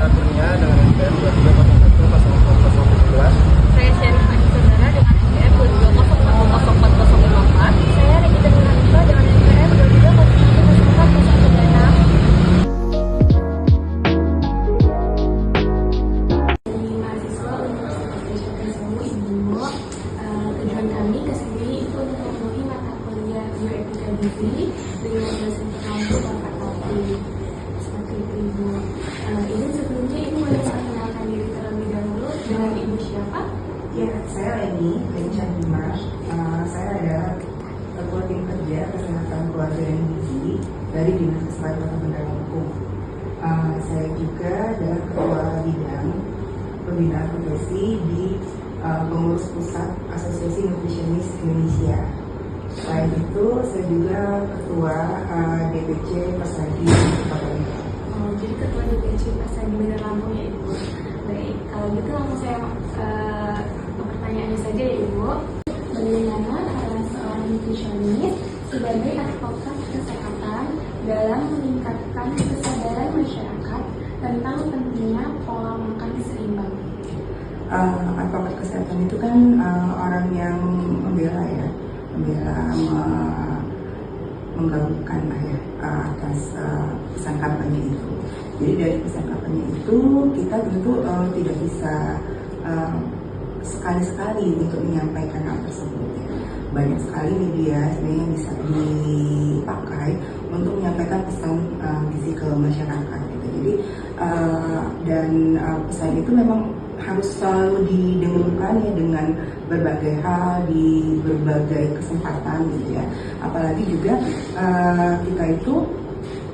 akunnya dengan NPM 2301 Saya Syarifah Saudara dengan NPM 22040404. Saya Regita Nurhanisa dengan NPM 22040436. Mahasiswa Universitas Indonesia Ibu. Tujuan kami ke sini itu untuk memenuhi mata kuliah bioetika gizi dengan dosen terkait Bapak Taufi. Seperti itu Ibu. Izin sebelumnya Ibu boleh perkenalkan diri terlebih dahulu dengan Ibu siapa? Ya, saya Leni Dimas. Saya adalah Ketua Tim Kerja Kesehatan Keluarga dan Gizi dari Dinas Kesehatan Kota Bandar Lampung. Saya juga adalah Ketua Bidang Pembinaan Profesi di Pengurus Pusat Asosiasi Nutrisionis Indonesia. Selain itu, saya juga Ketua DPC Persadi Kota Bandar. Jadi Ketua DPC Persadi Bandar Lampung ya Ibu. Baik, kalau gitu langsung saya pertanyaannya saja ya Ibu. Bagaimana peran seorang nutrisionis sebagai advokat kesehatan dalam meningkatkan kesadaran masyarakat tentang pentingnya pola makan seimbang? Advokat kesehatan itu kan orang yang membela menggabungkan atas pesan kampanye itu. Jadi dari pesan kampanye itu kita tentu tidak bisa sekali-sekali untuk menyampaikan hal tersebut ya. Banyak sekali media sebenarnya yang bisa dipakai untuk menyampaikan pesan gizi ke masyarakat gitu. Jadi pesan itu memang harus selalu didengungkan ya dengan berbagai hal di berbagai kesempatan gitu ya. Apalagi juga kita itu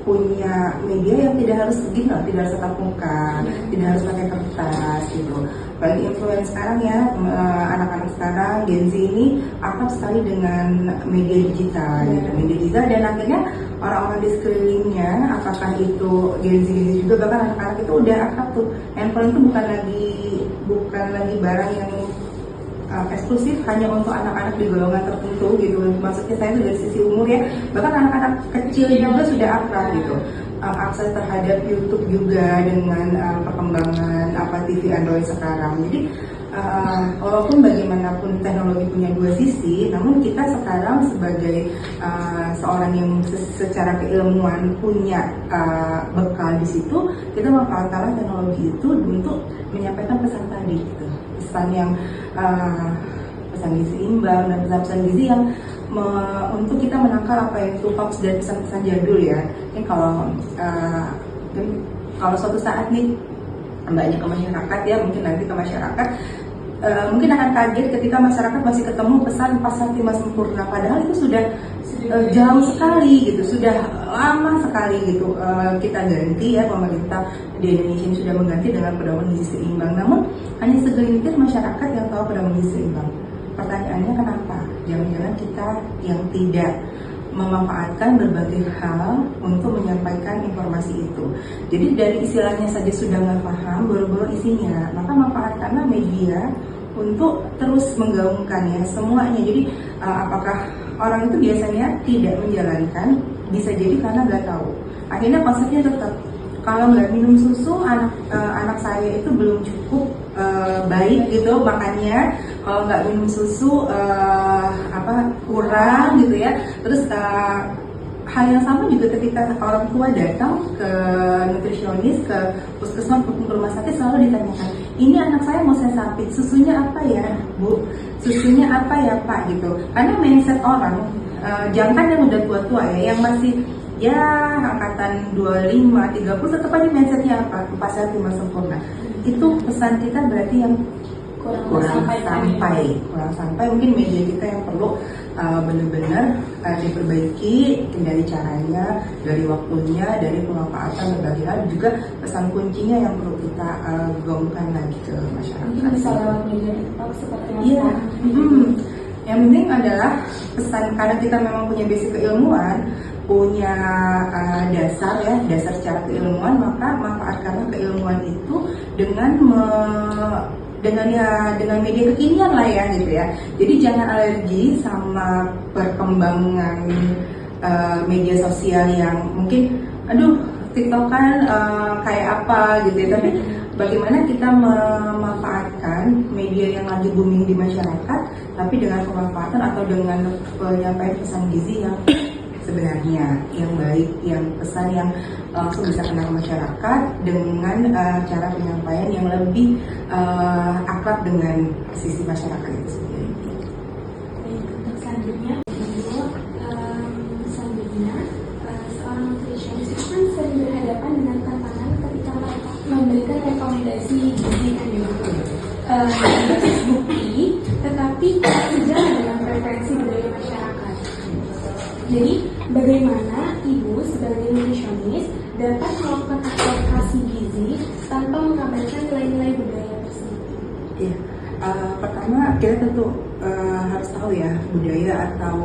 punya media yang tidak harus begini, tidak harus tatap muka, tidak harus pakai kertas gitu. Apalagi influencer sekarang ya, anak-anak sekarang Gen Z ini akrab sekali dengan media digital gitu. Media digital dan akhirnya orang-orang di sekelilingnya, apakah itu Gen Z juga bahkan anak-anak itu udah akrab tuh. Handphone itu bukan lagi barang yang eksklusif hanya untuk anak-anak di golongan tertentu gitu. Maksudnya saya itu dari sisi umur ya, bahkan anak-anak kecil juga sudah akrab gitu. Akses terhadap YouTube juga dengan perkembangan TV Android sekarang. Jadi walaupun bagaimanapun teknologi punya dua sisi, namun kita sekarang sebagai seorang yang secara keilmuan punya bekal di situ, kita memanfaatkan teknologi itu untuk menyampaikan pesan tadi gitu. Pesan yang pesan gizi seimbang dan pesan-pesan gizi yang untuk kita menangkal apa itu hoax dan pesan-pesan jadul ya. Ini kalau suatu saat nih banyak ke masyarakat ya, mungkin nanti ke masyarakat mungkin akan kaget ketika masyarakat masih ketemu pesan 4 sempurna, padahal itu sudah jauh sekali gitu, sudah lama sekali gitu. Kita ganti ya, pemerintah di Indonesia ini sudah mengganti dengan pedoman gizi seimbang, namun hanya segelintir masyarakat yang tahu pedoman gizi seimbang. Pertanyaannya kenapa? Jangan-jangan kita yang tidak memanfaatkan berbagai hal untuk menyampaikan informasi itu. Jadi dari istilahnya saja sudah nggak paham, baru-baru isinya. Maka manfaatkanlah media untuk terus menggaungkan ya semuanya. Jadi apakah orang itu biasanya tidak menjalankan, bisa jadi karena nggak tahu. Akhirnya konsepnya tetap, kalau nggak minum susu, anak saya itu belum cukup baik gitu makannya. Kalau nggak minum susu kurang gitu ya. Terus hal yang sama juga ketika orang tua datang ke nutrisionis, ke puskesmas maupun ke rumah sakit, selalu ditanyakan, ini anak saya mau saya sapit, susunya apa ya Bu? Susunya apa ya Pak? Gitu. Karena mindset orang, jangan yang udah tua-tua ya, yang masih ya angkatan 25, 30 tetap aja mindsetnya apa? 4 sehat 5 sempurna. Itu pesan kita berarti yang kurang sampai. Mungkin media kita yang perlu benar-benar diperbaiki dari caranya, dari waktunya, dari pemanfaatan berbagai hal, juga pesan kuncinya yang perlu kita gaungkan lagi ke masyarakat. Mungkin bisa lewat media TikTok seperti apa? Iya. Yang penting adalah pesan, karena kita memang punya basic keilmuan, punya dasar secara keilmuan, maka manfaatkanlah keilmuan itu dengan media kekinian lah ya gitu ya. Jadi jangan alergi sama perkembangan media sosial yang mungkin tiktokan kayak apa gitu ya, tapi bagaimana kita memanfaatkan media yang lagi booming di masyarakat, tapi dengan pemanfaatan atau dengan penyampaian pesan gizi yang sebenarnya, yang baik, yang pesan yang langsung bisa kena ke masyarakat dengan cara penyampaian yang lebih akrab dengan sisi masyarakat itu sendiri. Untuk selanjutnya, seorang nutritionist itu kan sering berhadapan dengan tantangan ketika mereka memberikan rekomendasi gizi kan gitu. Bukti, tetapi sejalan dengan preferensi budaya masyarakat. Jadi, bagaimana ibu sebagai nutritionist dapat melakukan advokasi gizi tanpa mengabaikan nilai-nilai budaya tersebut? Ya, pertama kita tentu harus tahu ya budaya atau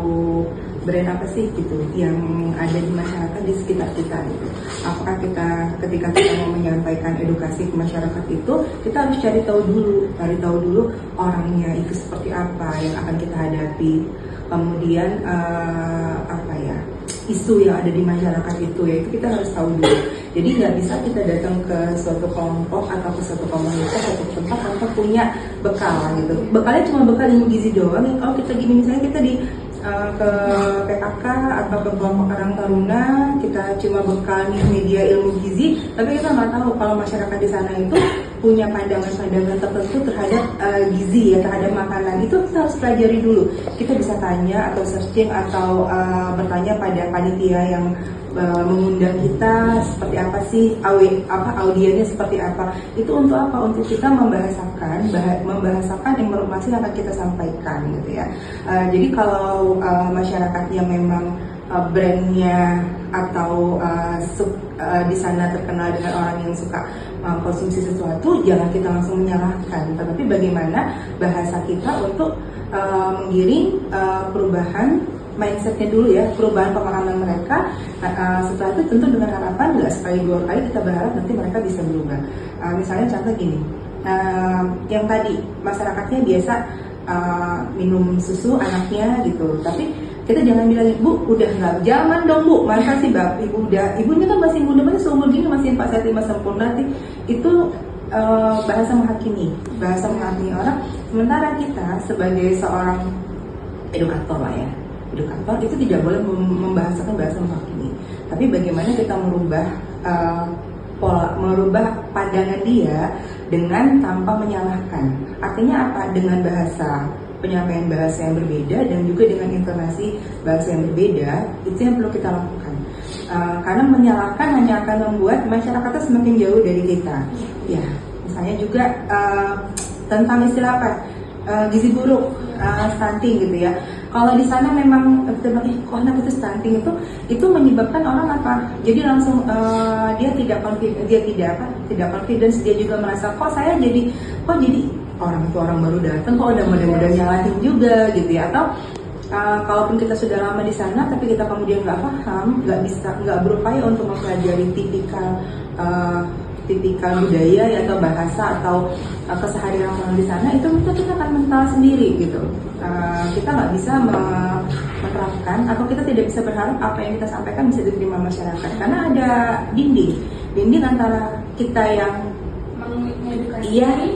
brand apa sih gitu yang ada di masyarakat di sekitar kita gitu. Apakah ketika kita mau menyampaikan edukasi ke masyarakat itu kita harus cari tahu dulu orangnya itu seperti apa yang akan kita hadapi. Kemudian isu yang ada di masyarakat itu ya itu kita harus tahu dulu. Jadi nggak bisa kita datang ke suatu kelompok atau ke suatu komunitas atau tempat tanpa punya bekal gitu. Bekalnya cuma bekal ilmu gizi doang. Kalau kita gini misalnya kita di ke PKK atau ke kelompok Karang Taruna, kita cuma bekal nih media ilmu gizi, tapi kita nggak tahu kalau masyarakat di sana itu punya pandangan-pandangan tertentu terhadap gizi ya, terhadap makanan. Itu kita harus pelajari dulu. Kita bisa tanya atau searching atau bertanya pada panitia yang mengundang kita seperti apa sih, audiennya seperti apa. Itu untuk apa? Untuk kita membahasakan informasi yang akan kita sampaikan gitu ya. Jadi kalau masyarakatnya memang brandnya atau di sana terkenal dengan orang yang suka konsumsi sesuatu, jangan kita langsung menyalahkan, tetapi bagaimana bahasa kita untuk menggiring perubahan mindsetnya dulu ya, perubahan pemahaman mereka. Setelah itu tentu dengan harapan nggak sekali dua kali, kita berharap nanti mereka bisa berubah. Misalnya contoh gini, yang tadi masyarakatnya biasa minum susu anaknya gitu, tapi kita jangan bilang Bu udah nggak zaman dong Bu, masa sih ibunya kan masih muda, masih seumur gini masih 4 sehat 5 sempurna sih. Itu bahasa menghakimi orang. Sementara kita sebagai seorang edukator lah ya, edukator itu tidak boleh membahasakan bahasa menghakimi, tapi bagaimana kita merubah pandangan dia dengan tanpa menyalahkan. Artinya apa? Dengan penyampaian bahasa yang berbeda dan juga dengan intonasi bahasa yang berbeda, itu yang perlu kita lakukan. Karena menyalahkan hanya akan membuat masyarakatnya semakin jauh dari kita. Ya, misalnya juga tentang istilah apa? Gizi buruk, stunting gitu ya. Kalau di sana memang kok anak itu stunting itu menyebabkan orang apa? Jadi langsung dia tidak confidence, dia juga merasa kok jadi orang itu orang baru datang kok udah mudah-mudahan nyalahin juga gitu ya. Atau kalaupun kita sudah lama di sana tapi kita kemudian nggak paham, nggak berupaya untuk mempelajari tipikal budaya ya, atau bahasa atau keseharian orang di sana, itu kita akan mental sendiri gitu. Kita nggak bisa menerapkan atau kita tidak bisa berharap apa yang kita sampaikan bisa diterima masyarakat, karena ada dinding antara kita yang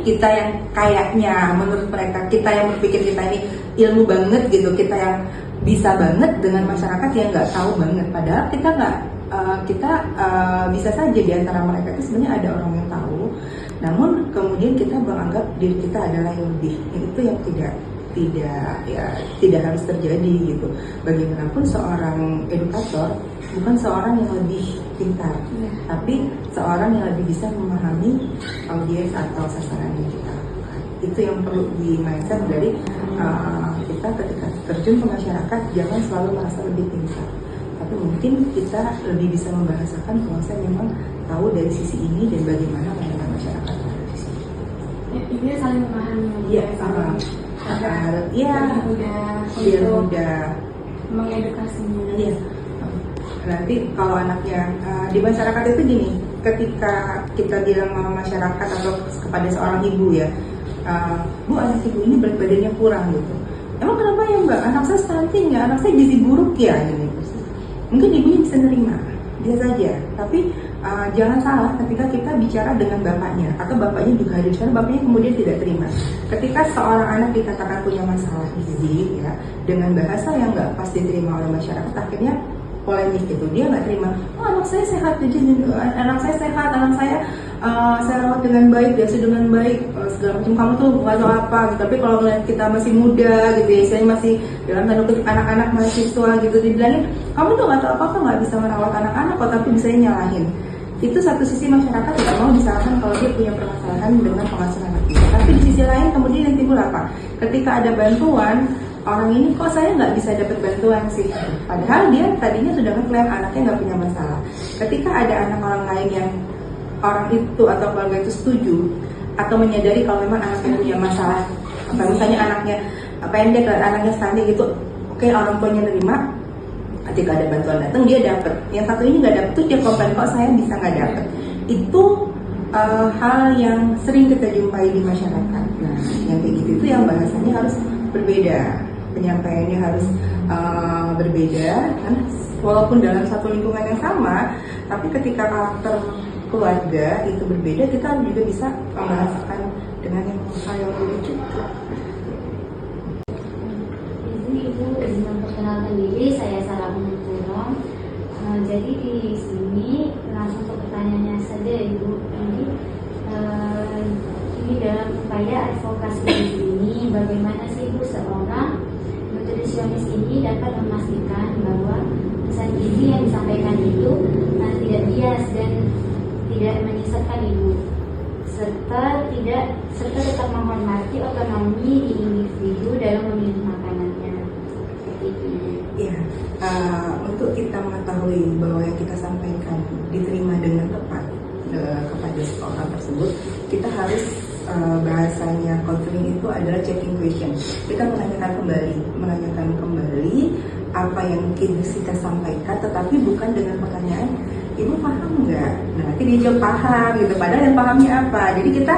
kita yang kayaknya menurut mereka, kita yang berpikir kita ini ilmu banget gitu, kita yang bisa banget, dengan masyarakat yang nggak tahu banget. Padahal kita bisa saja di antara mereka itu sebenarnya ada orang yang tahu, namun kemudian kita menganggap diri kita adalah yang lebih. Itu yang tidak harus terjadi gitu. Bagaimanapun seorang edukator bukan seorang yang lebih pintar, tapi seorang yang lebih bisa memahami audiens atau sasaran yang kita lakukan. Itu yang perlu di mindset dari kita ketika terjun ke masyarakat. Jangan selalu merasa lebih pintar, tapi mungkin kita lebih bisa membahasakan kalau saya memang tahu dari sisi ini dan bagaimana pandangan masyarakat dari sisi ini. Ini saling memahami. Biar mudah mengedukasinya. Iya. Nanti kalau anaknya di masyarakat itu gini, ketika kita bilang sama masyarakat atau kepada seorang ibu ya, Bu, anak ibu ini berat badannya kurang gitu. Emang kenapa ya Mbak? Anak saya stunting ya, anak saya gizi buruk ya, gitu. Mungkin ibunya bisa nerima, dia saja. Tapi jangan salah ketika kita bicara dengan bapaknya atau bapaknya juga hadir, karena bapaknya kemudian tidak terima. Ketika seorang anak dikatakan punya masalah gizi ya, dengan bahasa yang nggak pas diterima oleh masyarakat, akhirnya polemik gitu, dia nggak terima. Oh, anak saya sehat, anak saya sehat, anak saya rawat dengan baik, biasa dengan baik, segala macam. Kamu tuh nggak tahu apa gitu. Tapi kalau ngeliat kita masih muda gitu ya, saya masih dalam tanda kutip anak-anak mahasiswa gitu, dibilangin kamu tuh nggak tahu apa-apa, nggak bisa merawat anak-anak kok, tapi bisa nyalahin. Itu satu sisi masyarakat tidak mau disalahkan kalau dia punya permasalahan dengan pengasuhan anak kita. Tapi di sisi lain kemudian yang timbul apa? Ketika ada bantuan, orang ini kok saya nggak bisa dapat bantuan sih, padahal dia tadinya sudah ngeklaim anaknya nggak punya masalah. Ketika ada anak orang lain yang orang itu atau keluarga itu setuju atau menyadari kalau memang anaknya punya masalah, atau misalnya anaknya pendek, anaknya stunting gitu, oke, orang tuanya nerima. Ketika ada bantuan datang dia dapat, yang satu ini nggak dapat tuh dia komplain kok saya bisa nggak dapat. Itu hal yang sering kita jumpai di masyarakat. Nah, yang kayak gitu itu yang bahasanya harus berbeda, penyampaiannya harus berbeda kan, walaupun dalam satu lingkungan yang sama, tapi ketika karakter keluarga itu berbeda, kita juga bisa membahasakan dengan yang hal yang lucu. Ibu izin memperkenalkan diri, saya Sarah Umurong. Jadi di sini langsung ke pertanyaannya saja Ibu. Ini dalam upaya advokasi gizi ini, bagaimana sih Ibu seorang nutrisionis ini dapat memastikan bahwa pesan gizi yang disampaikan itu tidak bias dan tidak menyesatkan Ibu, serta tetap menghormati otonomi di individu dalam memilih makanannya. Seperti itu. Ya, untuk kita mengetahui bahwa yang kita sampaikan diterima dengan tepat kepada seorang tersebut, kita harus bahasanya counseling itu adalah checking question. Kita menanyakan kembali apa yang kita sampaikan, tetapi bukan dengan pertanyaan ibu paham nggak? Nah, nanti dia jawab paham gitu, padahal yang pahamnya apa? Jadi kita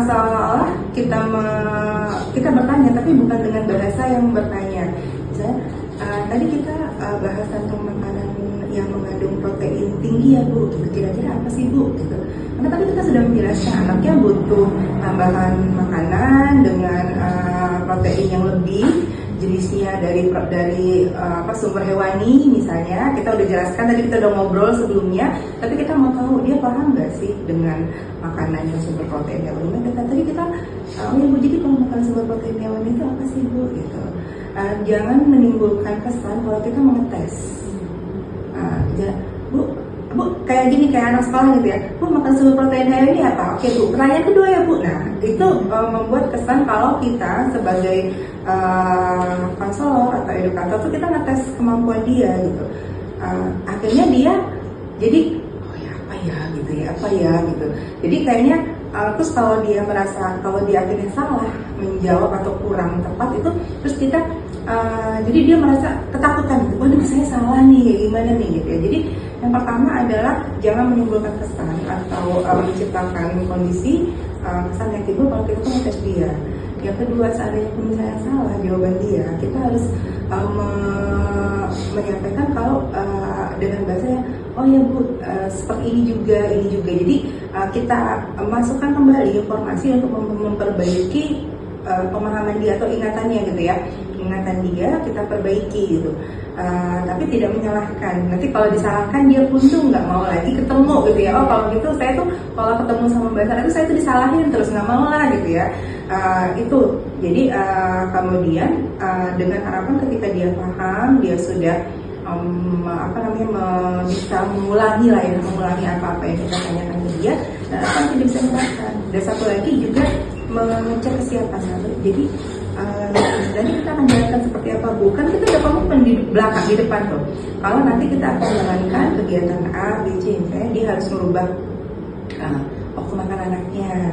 seolah-olah kita bertanya, tapi bukan dengan bahasa yang bertanya. Misalnya tadi kita bahas tentang makanan yang mengandung protein tinggi ya Bu, gitu. Kira-kira apa sih Bu? Gitu. Karena tadi kita sudah menjelaskan anaknya butuh tambahan makanan dengan protein yang lebih, jenisnya dari sumber hewani misalnya. Kita udah jelaskan tadi, kita udah ngobrol sebelumnya, tapi kita mau tahu dia paham nggak sih dengan makanan yang sumber protein hewani. Tadi kita oh ya Bu, jadi kalau makan sumber protein hewani itu apa sih Bu? Gitu. Jangan menimbulkan kesan kalau kita mengetes. Bu, kayak gini, kayak anak sekolah gitu ya. Bu, makan sumber protein hewani apa? Oke Bu, pertanyaan kedua ya Bu. Nah, itu membuat kesan kalau kita sebagai konselor atau edukator tuh kita ngetes kemampuan dia gitu. Akhirnya dia jadi oh ya apa ya gitu. Jadi kayaknya terus kalau dia merasa kalau dia akhirnya salah menjawab atau kurang tepat itu, terus kita jadi dia merasa ketakutan gitu. Waduh, saya salah nih, gimana nih gitu ya. Jadi yang pertama adalah jangan menimbulkan kesan atau menciptakan kondisi kesan yang timbul kalau kita ngetes dia. Yang kedua, seandainya pun misalnya salah jawaban dia, kita harus menyampaikan kalau dengan bahasanya, oh ya Bu, seperti ini juga. Jadi kita masukkan kembali informasi untuk memperbaiki pemahaman dia atau ingatannya gitu ya. Ingatan dia kita perbaiki gitu. Tapi tidak menyalahkan. Nanti kalau disalahkan dia pun tuh nggak mau lagi ketemu gitu ya. Oh kalau gitu saya tuh kalau ketemu sama Mbak Sarah itu saya tuh disalahin terus, nggak mau lah gitu ya. Itu jadi kemudian dengan harapan ketika dia paham, dia sudah bisa mengulangi apa yang kita tanyakan ke dia, dan apa yang dia bisa melakukan. Dan satu lagi juga mengecek kesiapan. Jadi dan kita akan jalankan seperti apa Bu, kan kita udah komitmen di belakang, di depan tuh. Kalau nanti kita akan menjalankan kegiatan A, B, C, misalnya dia harus merubah waktu makan anaknya.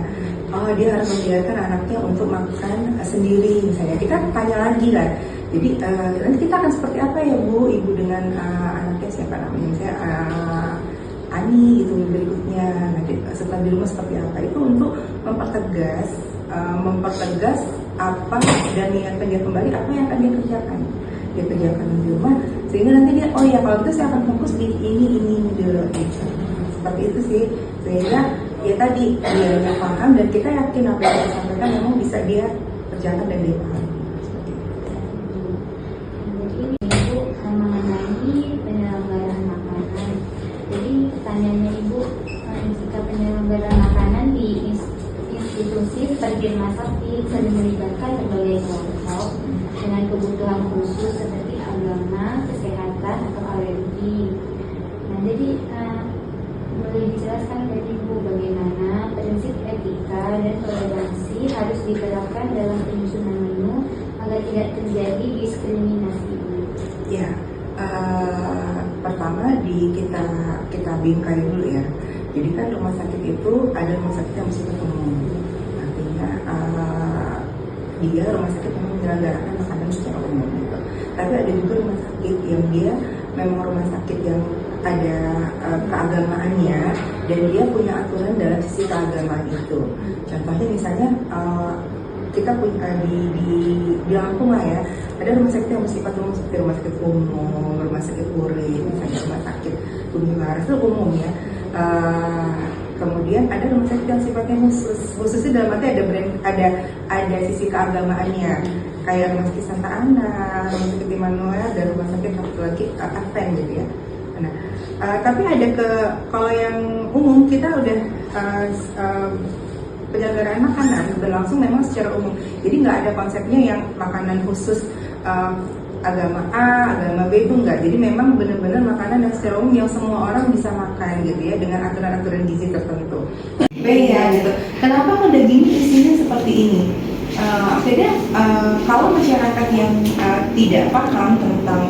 Oh, dia harus membiarkan anaknya untuk makan sendiri misalnya. Kita tanya lagi lah. Jadi nanti kita akan seperti apa ya Bu, Ibu dengan anaknya siapa namanya, misalnya Ani gitu berikutnya. Nanti setelah di rumah seperti apa, itu untuk mempertegas apa dan mengingatkan dia kembali apa yang akan dia kerjakan di rumah, sehingga nanti dia oh ya kalau gitu saya akan fokus di ini dulu gitu. seperti itu sih, sehingga ya tadi dia paham dan kita yakin apa yang kita sampaikan memang bisa dia kerjakan dan dia paham. Jadi Ibu mengenai penyelenggaraan makanan. Jadi pertanyaannya Ibu, jika penyelenggaraan makanan di institusi seperti rumah sakit sering melibatkan berbagai kelompok dengan kebutuhan khusus seperti agama, kesehatan, atau alergi. Nah, jadi boleh dijelaskan dari Ibu bagaimana prinsip etika dan toleransi harus diterapkan dalam penyusunan menu agar tidak terjadi diskriminasi? Ya, pertama kita bingkai dulu ya. Jadi kan rumah sakit itu ada rumah sakit yang bersifat umum, artinya dia rumah sakit yang menyelenggarakan makanan secara umum gitu. Tapi ada juga rumah sakit yang dia memang rumah sakit yang ada keagamaannya dan dia punya aturan dalam sisi keagamaan itu. Contohnya misalnya kita punya di Lampung lah ya, ada rumah sakit yang bersifat umum seperti rumah sakit umum, rumah sakit Urip, misalnya rumah sakit Bumi Laras itu umum ya. Kemudian ada rumah sakit yang sifatnya khususnya dalam arti ada sisi keagamaannya, kayak rumah sakit Santa Ana, rumah sakit Immanuel, dan rumah sakit satu lagi Advent gitu ya. Nah, tapi ada kalau yang umum kita udah penyelenggaraan makanan berlangsung memang secara umum, jadi nggak ada konsepnya yang makanan khusus agama A, agama B itu enggak. Jadi memang benar-benar makanan yang secara umum yang semua orang bisa makan gitu ya, dengan aturan-aturan gizi tertentu. B ya gitu. Kenapa udah gini isinya seperti ini? Akhirnya kalau masyarakat yang tidak paham tentang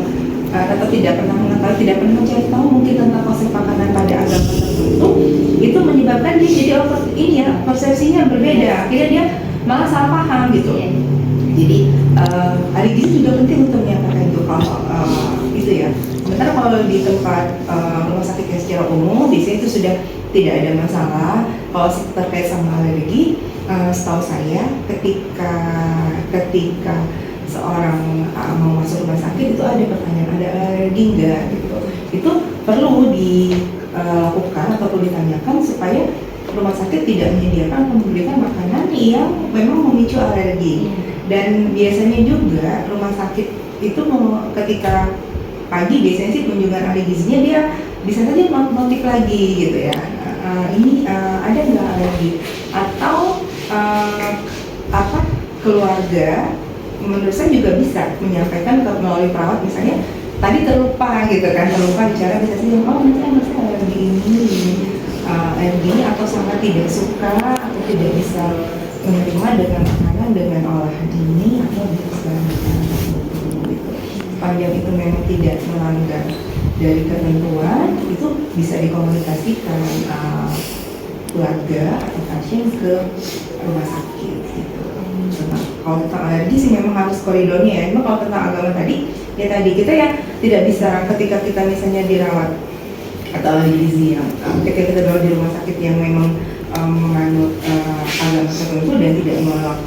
atau tidak pernah mengetahui, tidak pernah mencari tahu mungkin tentang konsep makanan pada agama tertentu, itu menyebabkan dia jadi ini ya persepsinya berbeda. Akhirnya dia malah salah paham gitu. Jadi ahli gizi juga penting untuk menyampaikan itu kalau itu ya. Sementara kalau di tempat rumah sakit yang secara umum biasanya itu sudah tidak ada masalah. Kalau terkait sama alergi, setahu saya ketika seorang mau masuk rumah sakit itu ada pertanyaan, ada alergi enggak gitu. Itu perlu dilakukan atau perlu ditanyakan supaya rumah sakit tidak menyediakan atau memberikan makanan yang memang memicu alergi. Dan biasanya juga rumah sakit itu ketika pagi biasanya sih kunjungan ahli gizinya dia bisa saja notik lagi gitu ya. Ini ada nggak alergi atau keluarga, menurut saya juga bisa menyampaikan melalui perawat misalnya tadi terlupa gitu kan, terlupa bicara bisa saja nanti saya alergi ini atau sangat tidak suka atau tidak bisa menerima dengan makanan dengan olahan ini atau bisa gitu. Sepanjang itu memang tidak melanggar dari ketentuan, itu bisa dikomunikasikan keluarga atau pasien ke rumah sakit gitu. Kalau tentang alergi sih memang harus koridornya ya. Cuma kalau tentang agama tadi, ya tadi kita ya tidak bisa ketika kita misalnya dirawat atau ahli gizi yang ketika kita dirawat di rumah sakit yang memang menganut agama tertentu dan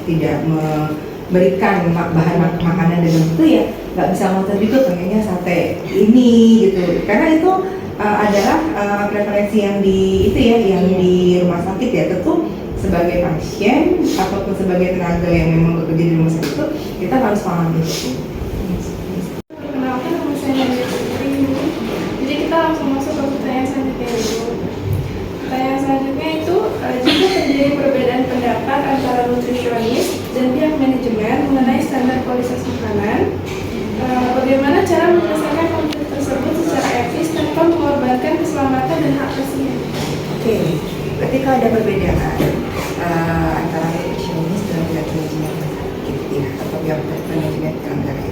tidak memberikan bahan makanan dengan itu ya nggak bisa ngotot juga pengennya sate ini gitu, karena itu adalah preferensi yang di itu ya yang di rumah sakit ya. Tentu sebagai pasien ataupun sebagai tenaga yang memang bekerja di rumah sakit itu kita harus paham itu. Perkenalkan nama saya Nadia Putri. Jadi kita langsung masuk ke pertanyaan selanjutnya dulu. Pertanyaan selanjutnya itu, jika terjadi perbedaan pendapat antara nutrisionis dan pihak manajemen mengenai standar kualitas makanan, bagaimana cara menyelesaikan konflik tersebut secara etis tanpa mengorbankan keselamatan dan hak pasien? Oke, ketika ada perbedaan antara nutrisionis dan pihak manajemen sakit ya, atau pihak manajemen penyelenggara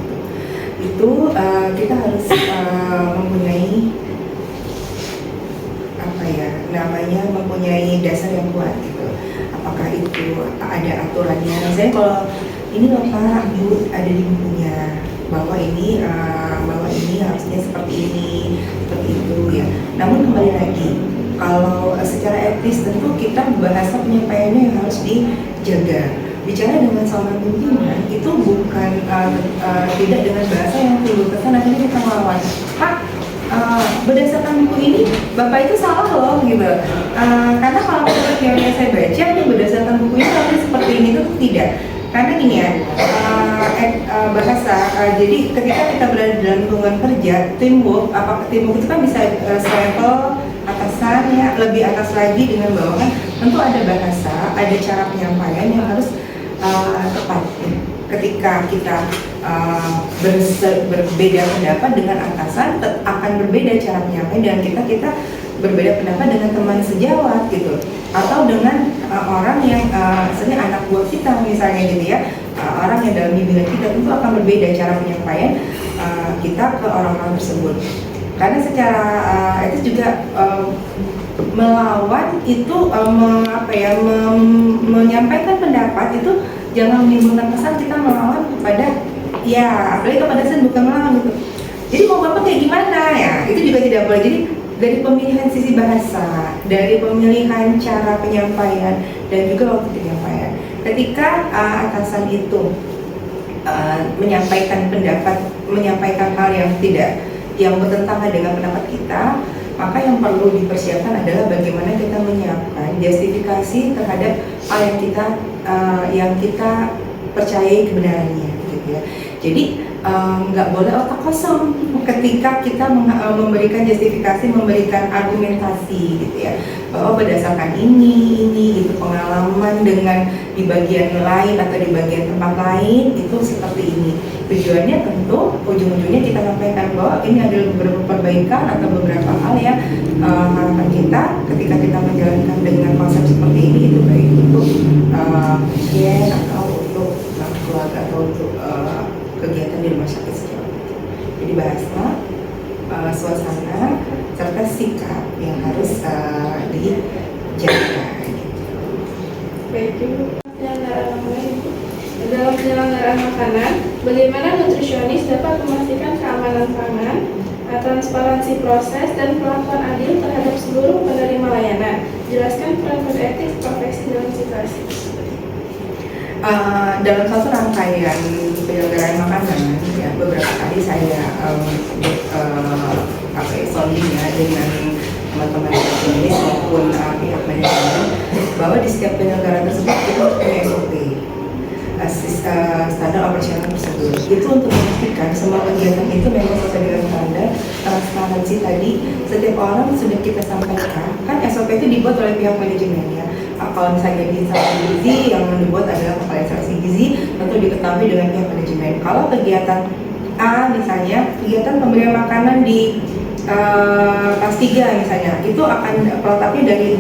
itu kita harus mempunyai mempunyai dasar yang kuat gitu. Apakah itu ada aturannya? Misalnya kalau ini loh Pak, Bu, ada di bukunya bahwa ini harusnya seperti ini, seperti itu ya. Namun kembali lagi, kalau secara etis tentu kita bahasa penyampaiannya yang harus dijaga. Bicara dengan seorang pimpinan itu bukan tidak dengan bahasa yang dulu kesan akhirnya kita melawan. Pak, berdasarkan buku ini Bapak itu salah loh gitu. Karena kalau menurut yang saya baca ini berdasarkan buku ini tapi seperti ini tuh tidak. Karena gini ya, bahasa, jadi ketika kita berada dalam lingkungan kerja, teamwork, apakah teamwork itu kan bisa selevel atasan ya, lebih atas lagi dengan bawahan, tentu ada bahasa, ada cara penyampaian yang harus tepat. Ketika kita berbeda pendapat dengan atasan, akan berbeda cara penyampaian, dan kita berbeda pendapat dengan teman sejawat gitu, atau dengan orang yang misalnya anak buah kita misalnya gitu ya, orang yang dalam bimbingan kita, tentu akan berbeda cara penyampaian kita ke orang-orang tersebut. Karena secara etis juga melawan itu menyampaikan pendapat itu jangan menimbulkan kesan kita melawan kepada, ya apalagi kepada saya bukan melawan gitu. Jadi mau Bapak kayak gimana ya, itu juga tidak boleh. Jadi dari pemilihan sisi bahasa, dari pemilihan cara penyampaian, dan juga waktu penyampaian. Ketika atasan itu menyampaikan pendapat, menyampaikan hal yang bertentangan dengan pendapat kita, maka yang perlu dipersiapkan adalah bagaimana kita menyiapkan justifikasi terhadap hal yang kita percayai kebenarannya, gitu ya. Jadi nggak boleh otak kosong ketika kita memberikan justifikasi, memberikan argumentasi, gitu ya, bahwa berdasarkan ini gitu, pengalaman dengan di bagian lain atau di bagian tempat lain itu seperti ini. Tujuannya tentu ujung-ujungnya kita sampaikan bahwa ini adalah beberapa perbaikan atau beberapa hal yang harapan kita ketika kita menjalankan dengan konsep seperti ini itu baik untuk pasien atau untuk keluarga atau untuk kegiatan di rumah sakit secara umum. Jadi bahasa, suasana, serta sikap yang harus dijaga. Baik, Ibu. Dalam penyelenggaraan makanan, bagaimana nutrisionis dapat memastikan keamanan pangan, transparansi proses, dan perlakuan adil terhadap seluruh penerima layanan? Jelaskan peran kode etik profesi dalam situasi. Dalam satu rangkaian penyelenggaraan makanan, ya, beberapa kali saya sounding ya dengan teman-teman nutrisionis maupun pihak manajemen bahwa di setiap penyelenggaraan tersebut kita punya SOP, standar operasional prosedur. Itu untuk memastikan semua kegiatan itu memang sesuai dengan standar, transparansi tadi. Setiap orang sudah kita sampaikan, kan SOP itu dibuat oleh pihak manajemen ya. Kalau misalnya di instalasi gizi yang dibuat adalah kepala instalasi gizi, tentu diketahui dengan pihak manajemen. Kalau kegiatan A misalnya, kegiatan pemberian makanan di kelas 3 misalnya, itu akan protapnya dari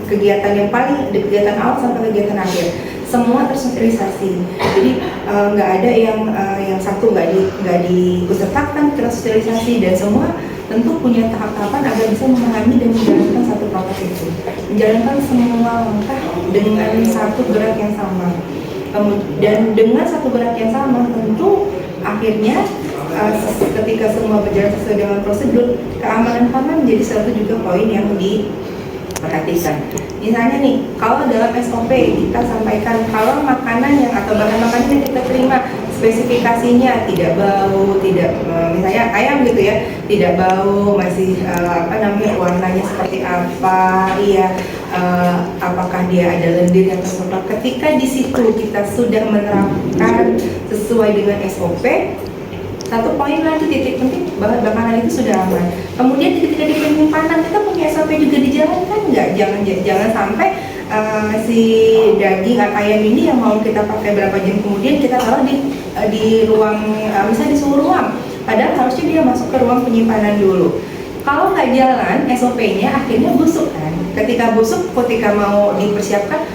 kegiatan yang paling di kegiatan awal sampai kegiatan akhir, semua tersosialisasi. Jadi nggak ada yang satu nggak diikutsertakan tersosialisasi, dan semua tentu punya tahap-tahapan agar bisa memahami dan menjalankan satu protap itu, menjalankan semua langkah dengan satu gerak yang sama. Dan dengan satu gerak yang sama tentu akhirnya ketika semua berjalan sesuai dengan prosedur, keamanan pangan menjadi satu juga poin yang diperhatikan. Misalnya nih, kalau dalam SOP kita sampaikan kalau makanan yang atau bahan makanan yang kita terima spesifikasinya tidak bau, tidak misalnya ayam gitu ya, tidak bau, masih warnanya seperti apa, apakah dia ada lendir yang tersemprot. Ketika di situ kita sudah menerapkan sesuai dengan SOP, satu poin lagi titik penting, bahan makanan itu sudah aman. Kemudian ketika di penyimpanan kita punya SOP juga dijalankan nggak? Jangan sampai si daging atau ayam ini yang mau kita pakai berapa jam kemudian kita taruh di ruang, misalnya di suhu ruang, padahal harusnya dia masuk ke ruang penyimpanan dulu. Kalau nggak jalan SOP-nya, akhirnya busuk kan. Ketika busuk, ketika mau dipersiapkan,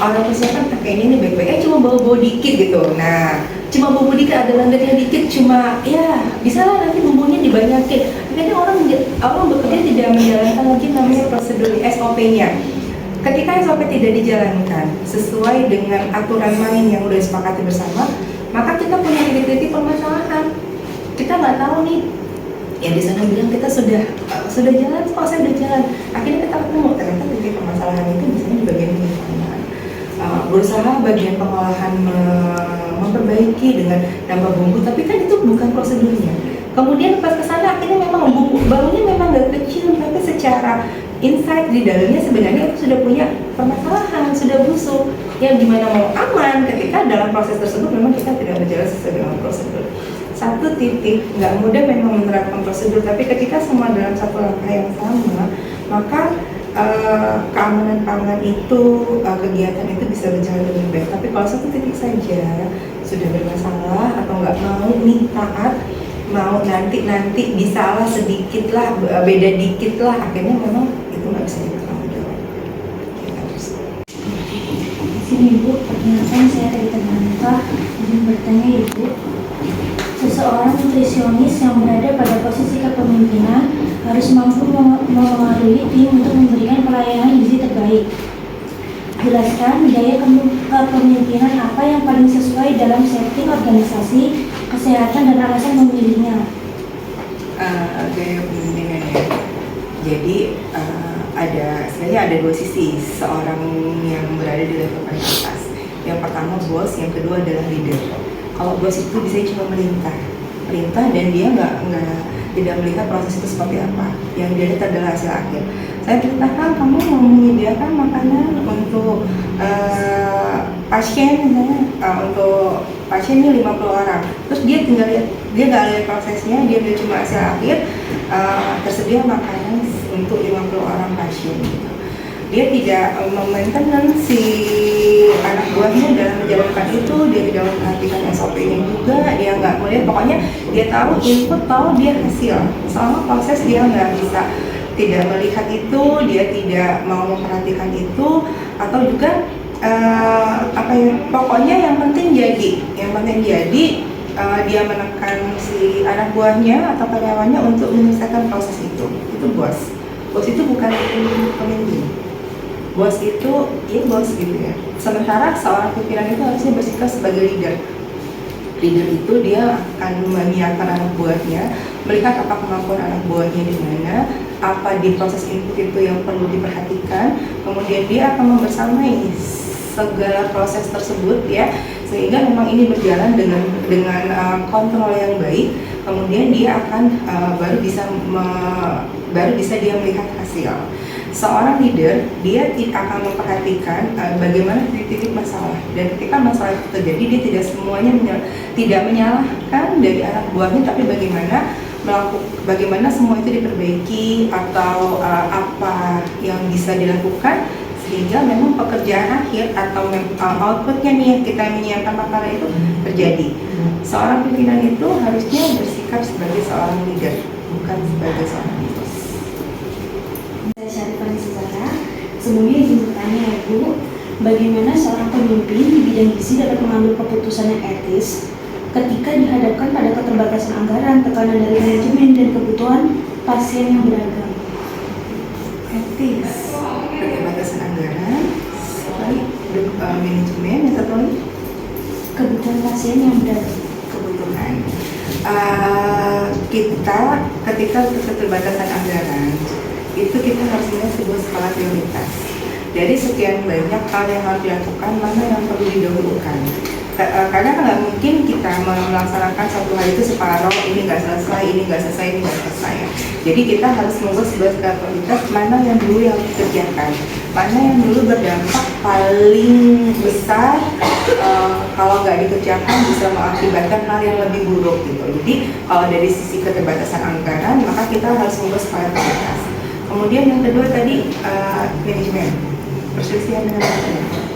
orang persiapan pakainya ini baik-baik, cuma bau-bau dikit gitu. Nah, cuma bumbu dikit, ada lendirnya dikit, cuma ya bisa lah nanti bumbunya dibanyakin. Akhirnya orang bekerja tidak menjalankan lagi namanya prosedur SOP-nya. Ketika SOP tidak dijalankan sesuai dengan aturan main yang udah disepakati bersama, maka kita punya titik-titik permasalahan. Kita nggak tahu nih, ya di sana bilang kita sudah jalan, kok saya udah jalan. Akhirnya kita ketemu ternyata titik permasalahan itu misalnya di bagian penyimpanan. Berusaha bagian pengolahan memperbaiki dengan nambah bumbu, tapi kan itu bukan prosedurnya. Kemudian pas kesana akhirnya memang bangunnya memang gak kecil, tapi secara insight di dalamnya sebenarnya itu sudah punya permasalahan, sudah busuk. Yang gimana mau aman ketika dalam proses tersebut memang kita tidak berjalan sesuai dengan prosedur. Satu titik nggak mudah memang menerapkan prosedur, tapi ketika semua dalam satu langkah yang sama, maka keamanan itu, kegiatan itu bisa berjalan dengan baik. Tapi kalau satu titik saja sudah bermasalah atau nggak mau nih taat, mau nanti disalah sedikit lah, beda dikit lah, akhirnya memang itu nggak bisa dipertanggung jawab. Sini Ibu, perkenalkan saya dari Temanita. Izin bertanya Ibu, seseorang nutrisionis yang berada pada posisi kepemimpinan harus mampu memengaruhi tim untuk memberikan pelayanan gizi terbaik. Jelaskan gaya kepemimpinan apa yang paling sesuai dalam setting organisasi, kesehatan, dan alasan memilihnya. Gaya kepemimpinan ya. Jadi sebenarnya ada dua sisi seorang yang berada di level paling atas. Yang pertama bos, yang kedua adalah leader. Kalau bos itu bisa cuma perintah dan dia tidak melihat proses itu seperti apa. Yang dia lihat adalah hasil akhir. Saya perintahkan kamu mau menyediakan makanan untuk pasien, untuk pasien ini 50 orang. Terus dia tinggal lihat, dia nggak lihat prosesnya, dia lihat cuma hasil akhir, tersedia makanan untuk 50 orang pasien. Gitu. Dia tidak memaintenance si anak buahnya dalam menjalankan itu, dia tidak memperhatikan SOP-nya juga, dia nggak melihat, pokoknya dia tahu input, tahu dia hasil. Selama proses dia nggak bisa, tidak melihat itu, dia tidak mau memperhatikan itu, atau juga pokoknya yang penting jadi, dia menekan si anak buahnya atau karyawannya untuk menyelesaikan proses itu bos. Bos itu bukan pemimpin. Bos itu, ya bos gitu ya. Sementara seorang pimpinan itu harusnya bersikap sebagai leader. Leader itu dia akan menyiapkan anak buahnya, melihat apa kemampuan anak buahnya di mana, apa di proses input itu yang perlu diperhatikan, kemudian dia akan membersamai segala proses tersebut ya, sehingga memang ini berjalan dengan kontrol yang baik. Kemudian dia akan baru bisa dia melihat hasil. Seorang leader dia akan memperhatikan bagaimana titik masalah, dan ketika masalah itu terjadi dia tidak semuanya tidak menyalahkan dari anak buahnya, tapi bagaimana semua itu diperbaiki atau apa yang bisa dilakukan sehingga memang pekerjaan akhir atau outputnya nih yang kita menyiapkan makanan itu terjadi. Seorang pimpinan itu harusnya bersikap sebagai seorang leader, bukan sebagai seorang bos. Saya Syarifah Nisbara. Sebelumnya izin bertanya ya Bu, bagaimana seorang pemimpin di bidang gizi dapat mengambil keputusan yang etis ketika dihadapkan pada keterbatasan anggaran, tekanan dari manajemen, dan kebutuhan pasien yang beragam? Etis, keterbatasan anggaran, manajemen, yang satu lagi Kebutuhan pasien yang beragam. kebutuhan. Kita ketika keterbatasan anggaran itu kita harus melihat sebuah skala prioritas. Dari sekian banyak hal yang harus dilakukan, mana yang perlu didahulukan. Karena nggak mungkin kita melaksanakan satu hal itu separuh, ini nggak selesai, ini nggak selesai. Jadi kita harus membuat sebuah skala prioritas, mana yang dulu yang dikerjakan, mana yang dulu berdampak paling besar, kalau nggak dikerjakan bisa mengakibatkan hal yang lebih buruk gitu. Jadi kalau dari sisi keterbatasan anggaran, maka kita harus membuat skala prioritas. Kemudian yang kedua tadi manajemen, perselisihan dengan manajemen.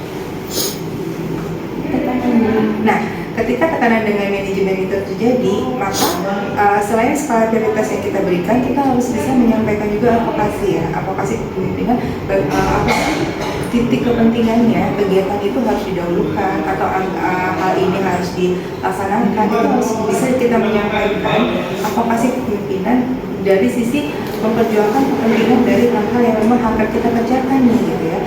Nah, ketika tekanan dengan manajemen itu terjadi, maka selain skala prioritas yang kita berikan, kita harus bisa menyampaikan juga advokasi kepemimpinan, titik kepentingannya, kegiatan itu harus didahulukan atau hal ini harus dilaksanakan. Itu harus bisa kita menyampaikan advokasi kepemimpinan dari sisi memperjuangkan kepentingan dari hal-hal yang memang akan kita kerjakan nih gitu ya.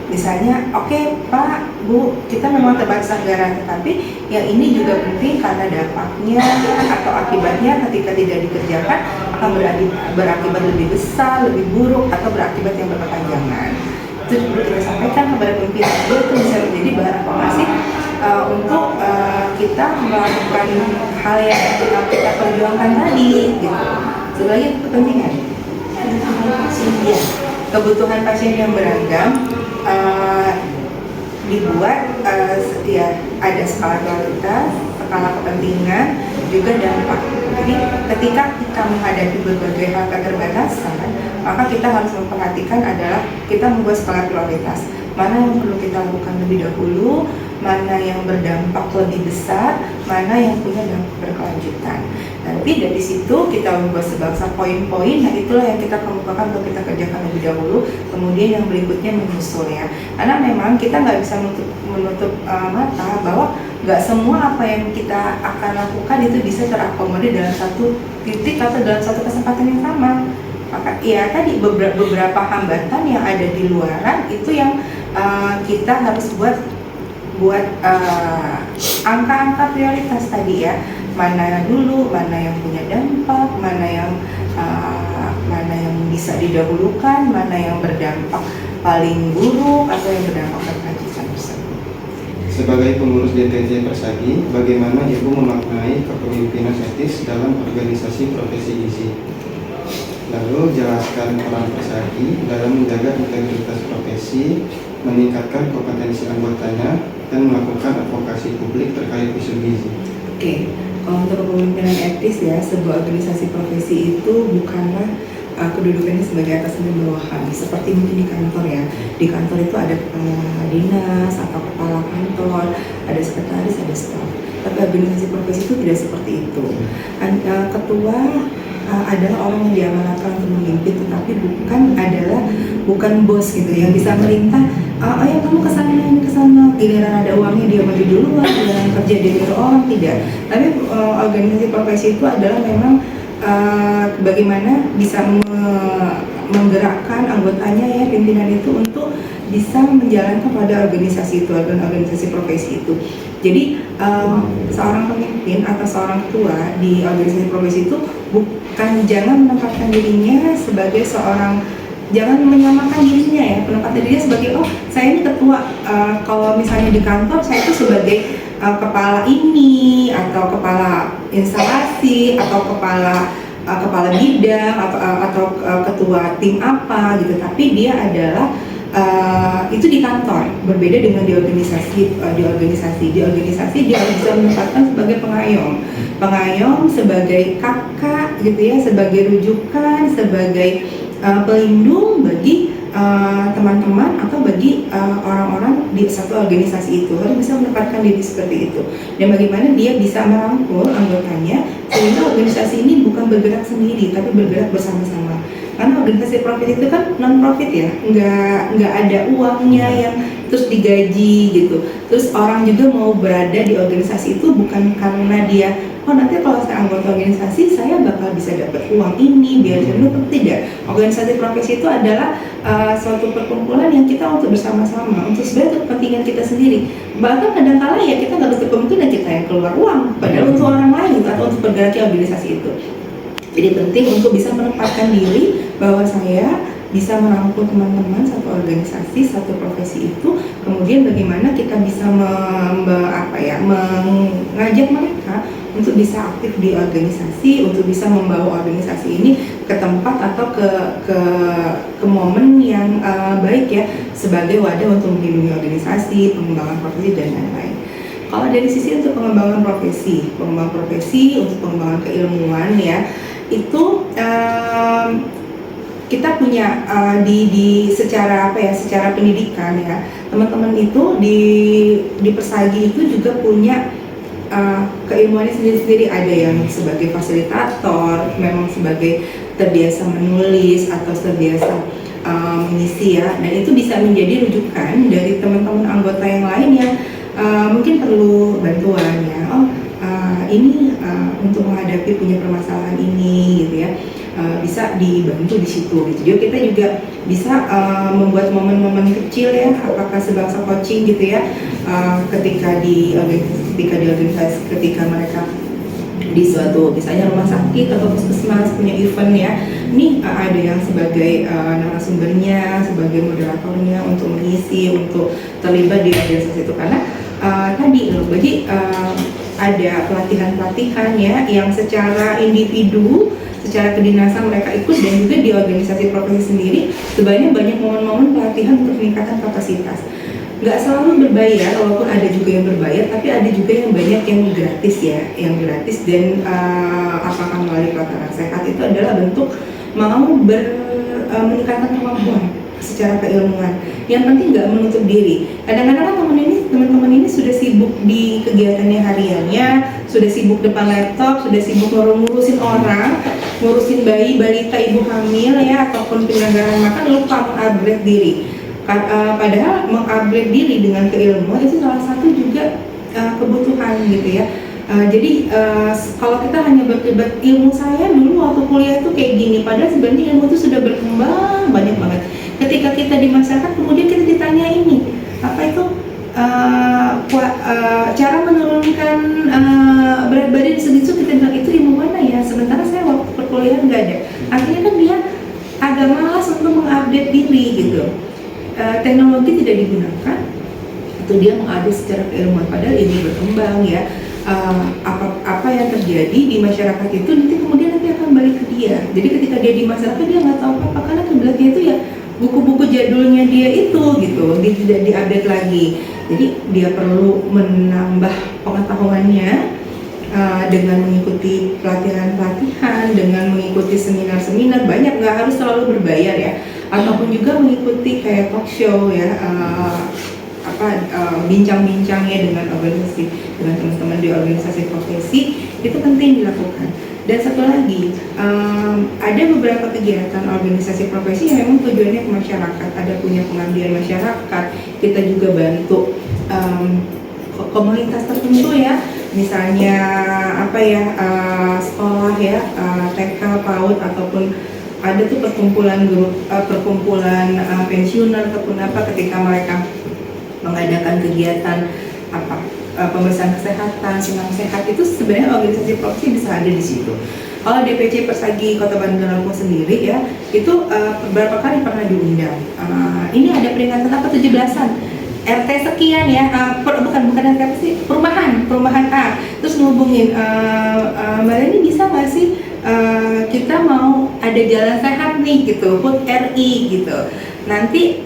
Misalnya, oke, Pak, Bu, kita memang terbatas anggaran, tapi yang ini juga penting karena dampaknya atau akibatnya ketika tidak dikerjakan akan berakibat lebih besar, lebih buruk, atau berakibat yang berkepanjangan. Itu perlu kita sampaikan kepada pimpinan, itu bisa menjadi bahan informasi untuk kita kita melakukan hal yang kita perjuangkan tadi gitu. Sebagai kepentingan ya, kebutuhan pasien yang beragam dibuat ya ada skala prioritas, skala kepentingan, juga dampak. Jadi ketika kita menghadapi berbagai hal keterbatasan, maka kita harus memperhatikan adalah kita membuat skala prioritas. Mana yang perlu kita lakukan lebih dahulu, mana yang berdampak lebih besar, mana yang punya dampak berkelanjutan. Nanti dari situ kita membuat sebangsa poin-poin, nah itulah yang kita kemukakan untuk kita kerjakan lebih dahulu, kemudian yang berikutnya menyusul ya. Karena memang kita nggak bisa menutup mata bahwa nggak semua apa yang kita akan lakukan itu bisa terakomodir dalam satu titik atau dalam satu kesempatan yang sama. Maka ya tadi beberapa hambatan yang ada di luaran itu yang kita harus buat angka-angka prioritas tadi ya, mana dulu, mana yang punya dampak, mana yang bisa didahulukan, mana yang berdampak paling buruk atau yang berdampak berkelanjutan tersebut. Sebagai pengurus DTJ Persagi, bagaimana Ibu memaknai kepemimpinan etis dalam organisasi profesi gizi? Lalu jelaskan peran Persagi dalam menjaga integritas profesi, meningkatkan kompetensi anggotanya, dan melakukan advokasi publik terkait isu gizi. Oke, kalau untuk kepemimpinan etis ya, sebuah organisasi profesi itu bukanlah kedudukannya sebagai atasan dan bawahan, seperti mungkin di kantor ya. Di kantor itu ada kepala dinas atau kepala kantor, ada sekretaris, ada staf. Tapi organisasi profesi itu tidak seperti itu. Ketua adalah orang yang diamanatkan untuk memimpin, tetapi bukan bos gitu yang bisa merintah. Ayo kamu kesana, ini kesana. Giliran ada uangnya dia maju duluan, giliran kerja dia nyuruh orang, tidak. Tapi organisasi profesi itu adalah memang bagaimana bisa menggerakkan anggotanya ya, pimpinan itu untuk bisa menjalankan pada organisasi itu, organisasi profesi itu. Jadi seorang pemimpin atau seorang ketua di organisasi profesi itu jangan menempatkan dirinya sebagai seorang, jangan menyamakan dirinya ya, menempatkan dirinya sebagai saya ini ketua, kalau misalnya di kantor saya itu sebagai kepala ini atau kepala instalasi atau kepala bidang atau ketua tim apa gitu, tapi dia adalah itu di kantor, berbeda dengan di organisasi. Di organisasi dia bisa menempatkan sebagai pengayom, sebagai kakak gitu ya, sebagai rujukan, sebagai pelindung bagi teman-teman atau bagi orang-orang di satu organisasi itu. Harus bisa menempatkan diri seperti itu, dan bagaimana dia bisa merangkul anggotanya sehingga organisasi ini bukan bergerak sendiri tapi bergerak bersama-sama. Karena organisasi profit itu kan non profit ya, nggak ada uangnya yang terus digaji gitu. Terus orang juga mau berada di organisasi itu bukan karena dia nanti kalau saya anggota organisasi saya bakal bisa dapat uang ini biar saya dulu, tidak. Organisasi profesi itu adalah suatu perkumpulan yang kita untuk bersama-sama, untuk sebenarnya kepentingan kita sendiri. Bahkan kadang-kala ya kita nggak bisa kemungkinan kita yang keluar uang, padahal untuk orang lain atau untuk bergerak di organisasi itu. Jadi penting untuk bisa menempatkan diri bahwa saya bisa merangkul teman-teman satu organisasi, satu profesi itu, kemudian bagaimana kita bisa mengajak mereka untuk bisa aktif di organisasi, untuk bisa membawa organisasi ini ke tempat atau ke momen yang baik ya, sebagai wadah untuk melindungi organisasi, pengembangan profesi dan lain-lain. Kalau dari sisi untuk pengembangan profesi untuk pengembangan keilmuan ya, itu kita punya secara pendidikan ya, teman-teman itu di Persagi itu juga punya keilmuannya sendiri-sendiri. Ada yang sebagai fasilitator, memang sebagai terbiasa menulis atau terbiasa mengisi ya, dan itu bisa menjadi rujukan dari teman-teman anggota yang lain yang mungkin perlu bantuan ya. Ini untuk menghadapi punya permasalahan ini gitu ya, bisa dibantu di situ gitu. Jadi kita juga bisa membuat momen-momen kecil ya, apakah sebangsa coaching gitu ya, ketika mereka di suatu misalnya rumah sakit atau puskesmas punya event ya, ini ada yang sebagai narasumbernya, sebagai moderatornya untuk mengisi, untuk terlibat di organisasi itu. Karena tadi bagi ada pelatihan-pelatihan ya yang secara individu, secara kedinasan mereka ikut, dan juga di organisasi profesi sendiri sebenarnya banyak momen-momen pelatihan untuk peningkatan kapasitas. Nggak selalu berbayar, walaupun ada juga yang berbayar, tapi ada juga yang banyak yang gratis ya, yang gratis. Dan apakah melalui pelatihan sehat itu adalah bentuk mau meningkatkan kemampuan secara keilmuan. Yang penting nggak menutup diri. Kadang-kadang teman-teman ini sudah sibuk di kegiatannya hariannya, sudah sibuk depan laptop, sudah sibuk ngurusin orang, ngurusin bayi, balita, ibu hamil ya, ataupun penyelenggaraan makan, lupa mengupgrade diri. Padahal mengupgrade diri dengan keilmuan itu salah satu juga kebutuhan gitu ya. Jadi kalau kita hanya berdebat ilmu saya dulu waktu kuliah itu kayak gini, padahal sebenarnya ilmu itu sudah berkembang banyak banget. Ketika kita di masyarakat kemudian kita ditanya ini apa itu cara menurunkan berat badan segitu, kita bilang itu ilmu mana ya, sementara saya waktu perkuliahan nggak ada. Artinya kan dia agak malas untuk mengupdate diri gitu. Teknologi tidak digunakan, itu dia mengupdate secara keilmuan, padahal ini berkembang ya. Apa yang terjadi di masyarakat itu nanti akan balik ke dia. Jadi ketika dia di masyarakat dia nggak tahu apa karena kiblatnya itu ya buku-buku jadulnya dia itu gitu, dia tidak diupdate lagi. Jadi dia perlu menambah pengetahuannya dengan mengikuti pelatihan-pelatihan, dengan mengikuti seminar-seminar, banyak, nggak harus selalu berbayar ya, ataupun juga mengikuti kayak talk show ya, bincang-bincangnya dengan organisasi, dengan teman-teman di organisasi profesi, itu penting dilakukan. Dan satu lagi, ada beberapa kegiatan organisasi profesi yang memang tujuannya ke masyarakat, ada punya pengabdian masyarakat, kita juga bantu komunitas tertentu ya, misalnya sekolah ya, TK, PAUD, ataupun ada tuh perkumpulan grup, pensiunan ataupun apa, ketika mereka mengadakan kegiatan pemeriksaan kesehatan, senam sehat, itu sebenarnya organisasi profesi bisa ada di situ. Kalau DPC Persagi Kota Bandar Lampung sendiri ya, itu beberapa kali pernah diundang. Ini ada peringatan 17-an RT sekian ya, bukan RT sih, perumahan A, terus ngehubungin Mbak ini bisa nggak sih kita mau ada jalan sehat nih gitu, HUT RI gitu. Nanti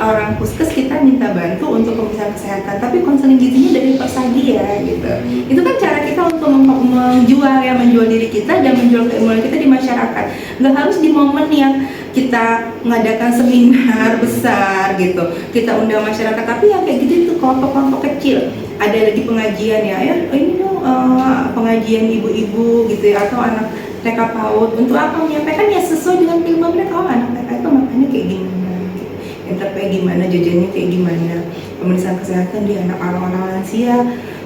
orang puskes kita minta bantu untuk pemeriksaan kesehatan, tapi konseling gizinya dari Persagi ya gitu. Itu kan cara kita untuk menjual diri kita dan menjual keilmuan kita di masyarakat. Nggak harus di momen yang kita mengadakan seminar besar gitu, kita undang masyarakat, tapi yang kayak gitu itu kelompok-kelompok kecil. Ada lagi pengajian ya, ini dong pengajian ibu-ibu gitu ya, atau anak TK PAUD, untuk apa menyampaikan ya sesuai dengan ilmu mereka. Anak TK itu makannya kayak gimana, interpretasi gimana, jajannya kayak gimana, pemeriksaan kesehatan di anak orang-orang lansia,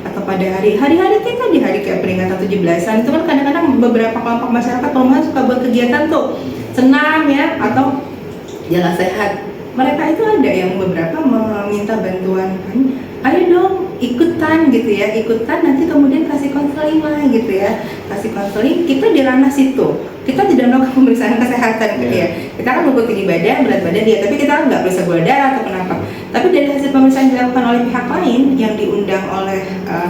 atau pada hari-hari kita di hari kayak peringatan 17-an itu kan kadang-kadang beberapa kelompok masyarakat perumahan suka buat kegiatan tuh senam ya, atau jalan sehat. Mereka itu ada yang beberapa meminta bantuan, ayo dong ikutan gitu ya, nanti kemudian kasih konseling lah gitu ya, kasih konseling. Kita di ranah situ, kita tidak melakukan pemeriksaan kesehatan gitu ya, kita kan mengukur tinggi badan, berat badan dia, tapi kita kan nggak periksa gula darah atau kenapa. Tapi dari hasil pemeriksaan dilakukan oleh pihak lain yang diundang oleh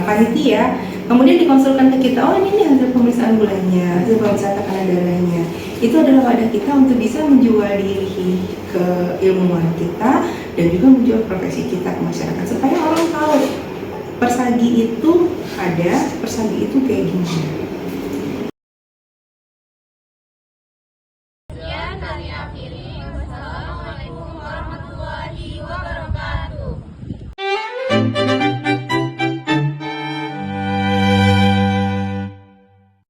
panitia, kemudian dikonsulkan ke kita, oh ini hasil pemeriksaan gulanya, hasil pemeriksaan tekanan darahnya. Itu adalah wadah kita untuk bisa menjual diri ke ilmuwan kita dan juga menjual profesi kita ke masyarakat, supaya orang tahu Persagi itu ada, Persagi itu kayak gini.